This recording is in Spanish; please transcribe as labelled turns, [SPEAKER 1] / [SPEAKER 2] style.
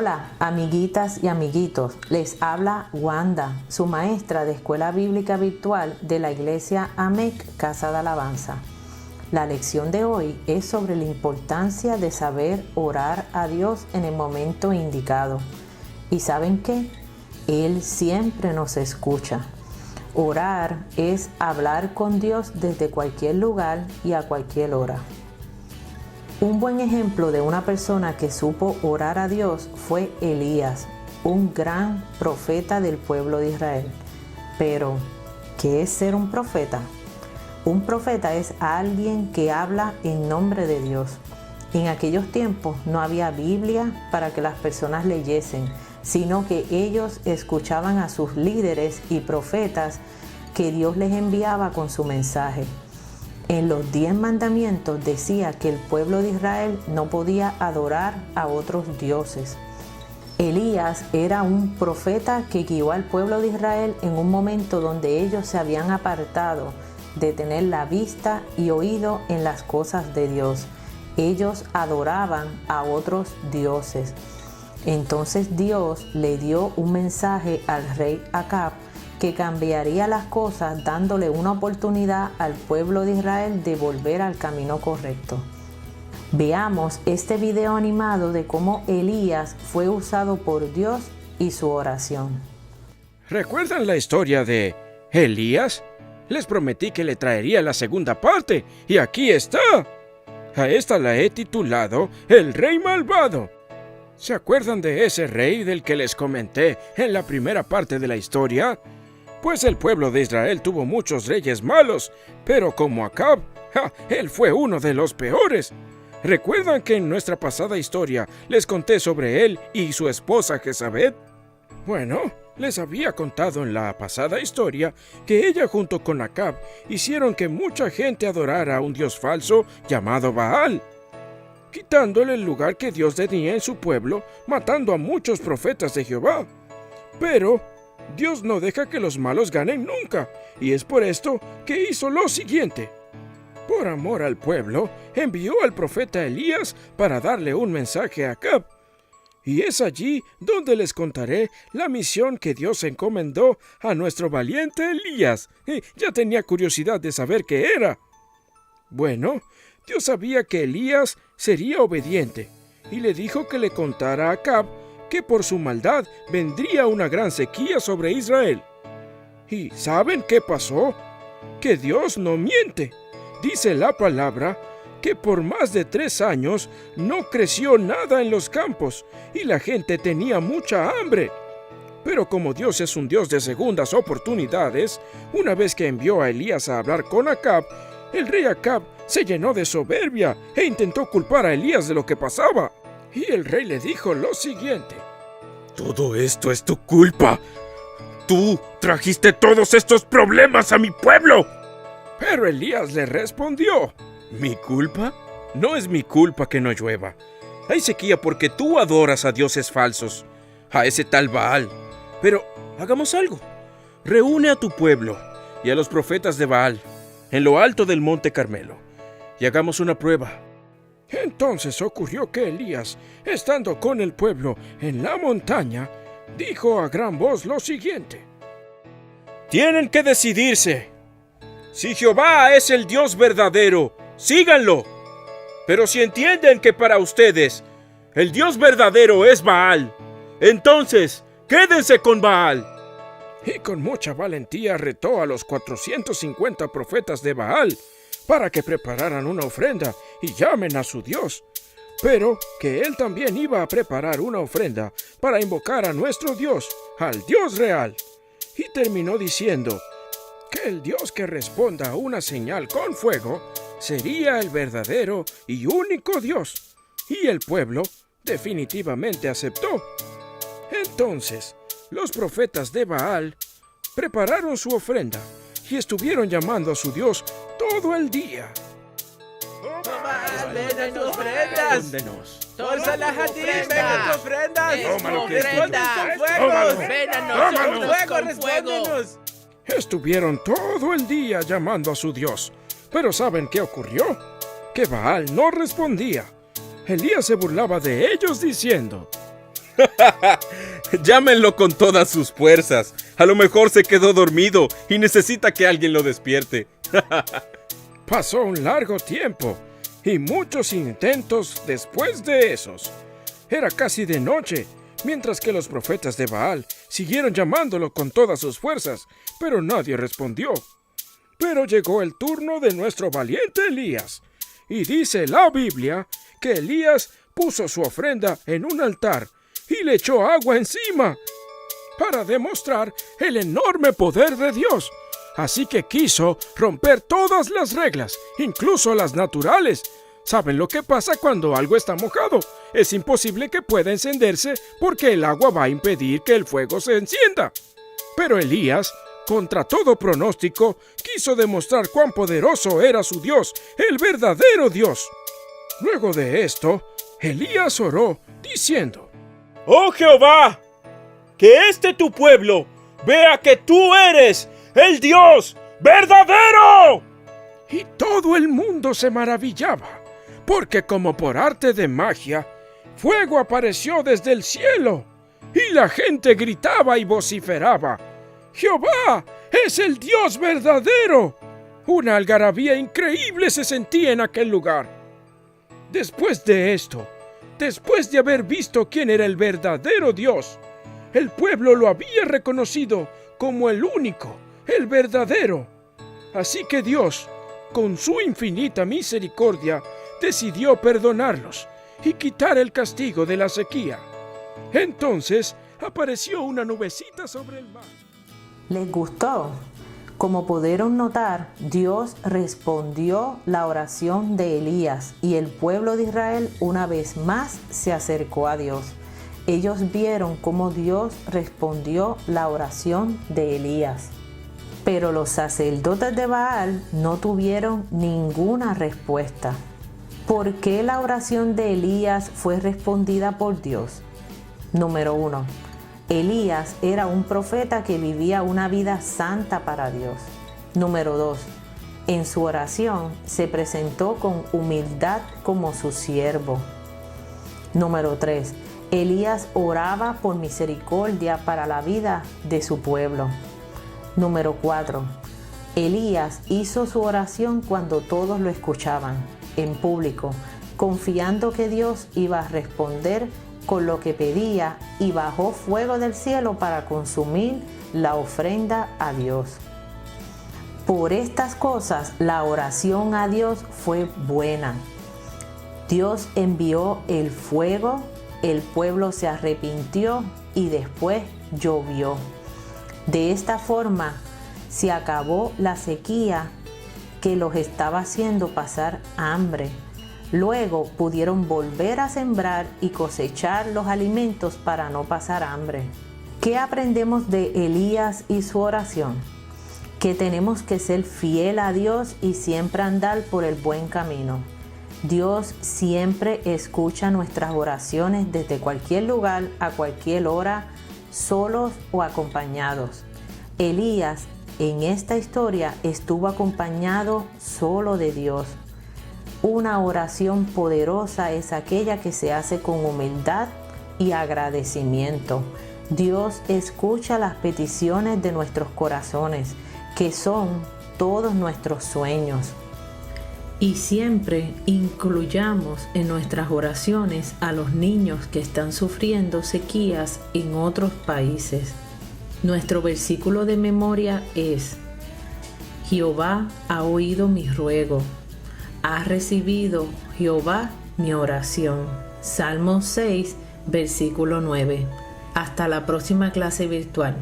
[SPEAKER 1] Hola, amiguitas y amiguitos. Les habla Wanda, su maestra de Escuela Bíblica Virtual de la Iglesia AMEC Casa de Alabanza. La lección de hoy es sobre la importancia de saber orar a Dios en el momento indicado. ¿Y saben qué? Él siempre nos escucha. Orar es hablar con Dios desde cualquier lugar y a cualquier hora. Un buen ejemplo de una persona que supo orar a Dios fue Elías, un gran profeta del pueblo de Israel. Pero, ¿qué es ser un profeta? Un profeta es alguien que habla en nombre de Dios. En aquellos tiempos no había Biblia para que las personas leyesen, sino que ellos escuchaban a sus líderes y profetas que Dios les enviaba con su mensaje. En los 10 mandamientos decía que el pueblo de Israel no podía adorar a otros dioses. Elías era un profeta que guió al pueblo de Israel en un momento donde ellos se habían apartado de tener la vista y oído en las cosas de Dios. Ellos adoraban a otros dioses. Entonces Dios le dio un mensaje al rey Acab que cambiaría las cosas, dándole una oportunidad al pueblo de Israel de volver al camino correcto. Veamos este video animado de cómo Elías fue usado por Dios y su oración.
[SPEAKER 2] ¿Recuerdan la historia de Elías? Les prometí que le traería la segunda parte, y aquí está. A esta la he titulado El Rey Malvado. ¿Se acuerdan de ese rey del que les comenté en la primera parte de la historia? Pues el pueblo de Israel tuvo muchos reyes malos, pero como Acab, él fue uno de los peores. ¿Recuerdan que en nuestra pasada historia les conté sobre él y su esposa Jezabel? Bueno, les había contado en la pasada historia que ella junto con Acab hicieron que mucha gente adorara a un dios falso llamado Baal, quitándole el lugar que Dios tenía en su pueblo, matando a muchos profetas de Jehová. Pero Dios no deja que los malos ganen nunca, y es por esto que hizo lo siguiente. Por amor al pueblo, envió al profeta Elías para darle un mensaje a Acab. Y es allí donde les contaré la misión que Dios encomendó a nuestro valiente Elías. Ya tenía curiosidad de saber qué era. Bueno, Dios sabía que Elías sería obediente, y le dijo que le contara a Acab que por su maldad vendría una gran sequía sobre Israel. ¿Y saben qué pasó? Que Dios no miente. Dice la palabra que por más de 3 años no creció nada en los campos y la gente tenía mucha hambre. Pero como Dios es un Dios de segundas oportunidades, una vez que envió a Elías a hablar con Acab, el rey Acab se llenó de soberbia e intentó culpar a Elías de lo que pasaba. Y el rey le dijo lo siguiente: «Todo esto es tu culpa. Tú trajiste todos estos problemas a mi pueblo». Pero Elías le respondió: ¿Mi culpa? No es mi culpa que no llueva. Hay sequía porque tú adoras a dioses falsos, a ese tal Baal. Pero hagamos algo. Reúne a tu pueblo y a los profetas de Baal en lo alto del monte Carmelo y hagamos una prueba. Entonces ocurrió que Elías, estando con el pueblo en la montaña, dijo a gran voz lo siguiente: «Tienen que decidirse. Si Jehová es el Dios verdadero, síganlo. Pero si entienden que para ustedes el Dios verdadero es Baal, entonces quédense con Baal». Y con mucha valentía retó a los 450 profetas de Baal para que prepararan una ofrenda y llamen a su Dios, pero que él también iba a preparar una ofrenda para invocar a nuestro Dios, al Dios real. Y terminó diciendo que el Dios que responda a una señal con fuego sería el verdadero y único Dios. Y el pueblo definitivamente aceptó. Entonces, los profetas de Baal prepararon su ofrenda y estuvieron llamando a su Dios todo el día.
[SPEAKER 3] ¡Ven a tus ofrendas! ¡Ven a tus ofrendas! ¡Ven a nosotros con fuego!
[SPEAKER 2] Estuvieron todo el día llamando a su Dios. Pero ¿saben qué ocurrió? Que Baal no respondía. Elías se burlaba de ellos diciendo:
[SPEAKER 4] Llámenlo con todas sus fuerzas. A lo mejor se quedó dormido y necesita que alguien lo despierte.
[SPEAKER 2] Pasó un largo tiempo y muchos intentos después de esos. Era casi de noche, mientras que los profetas de Baal siguieron llamándolo con todas sus fuerzas, pero nadie respondió. Pero llegó el turno de nuestro valiente Elías, y dice la Biblia que Elías puso su ofrenda en un altar y le echó agua encima para demostrar el enorme poder de Dios. Así que quiso romper todas las reglas, incluso las naturales. ¿Saben lo que pasa cuando algo está mojado? Es imposible que pueda encenderse porque el agua va a impedir que el fuego se encienda. Pero Elías, contra todo pronóstico, quiso demostrar cuán poderoso era su Dios, el verdadero Dios. Luego de esto, Elías oró, diciendo:
[SPEAKER 4] ¡Oh Jehová! Que este tu pueblo vea que tú eres el Dios verdadero.
[SPEAKER 2] Y todo el mundo se maravillaba, porque como por arte de magia, fuego apareció desde el cielo, y la gente gritaba y vociferaba: ¡Jehová es el Dios verdadero! Una algarabía increíble se sentía en aquel lugar. Después de esto, después de haber visto quién era el verdadero Dios, el pueblo lo había reconocido como el único, el verdadero. Así que Dios, con su infinita misericordia, decidió perdonarlos y quitar el castigo de la sequía. Entonces apareció una nubecita sobre el mar.
[SPEAKER 1] ¿Les gustó? Como pudieron notar, Dios respondió la oración de Elías y el pueblo de Israel una vez más se acercó a Dios. Ellos vieron cómo Dios respondió la oración de Elías. Pero los sacerdotes de Baal no tuvieron ninguna respuesta. ¿Por qué la oración de Elías fue respondida por Dios? Número 1. Elías era un profeta que vivía una vida santa para Dios. Número 2. En su oración se presentó con humildad como su siervo. Número 3. Elías oraba por misericordia para la vida de su pueblo. Número 4. Elías hizo su oración cuando todos lo escuchaban, en público, confiando que Dios iba a responder con lo que pedía, y bajó fuego del cielo para consumir la ofrenda a Dios. Por estas cosas, la oración a Dios fue buena. Dios envió el fuego, el pueblo se arrepintió y después llovió. De esta forma, se acabó la sequía que los estaba haciendo pasar hambre. Luego pudieron volver a sembrar y cosechar los alimentos para no pasar hambre. ¿Qué aprendemos de Elías y su oración? Que tenemos que ser fiel a Dios y siempre andar por el buen camino. Dios siempre escucha nuestras oraciones desde cualquier lugar, a cualquier hora, solos o acompañados. Elías en esta historia estuvo acompañado solo de Dios. Una oración poderosa es aquella que se hace con humildad y agradecimiento. Dios escucha las peticiones de nuestros corazones, que son todos nuestros sueños. Y siempre incluyamos en nuestras oraciones a los niños que están sufriendo sequías en otros países. Nuestro versículo de memoria es: Jehová ha oído mi ruego. Ha recibido Jehová mi oración. Salmo 6, versículo 9. Hasta la próxima clase virtual.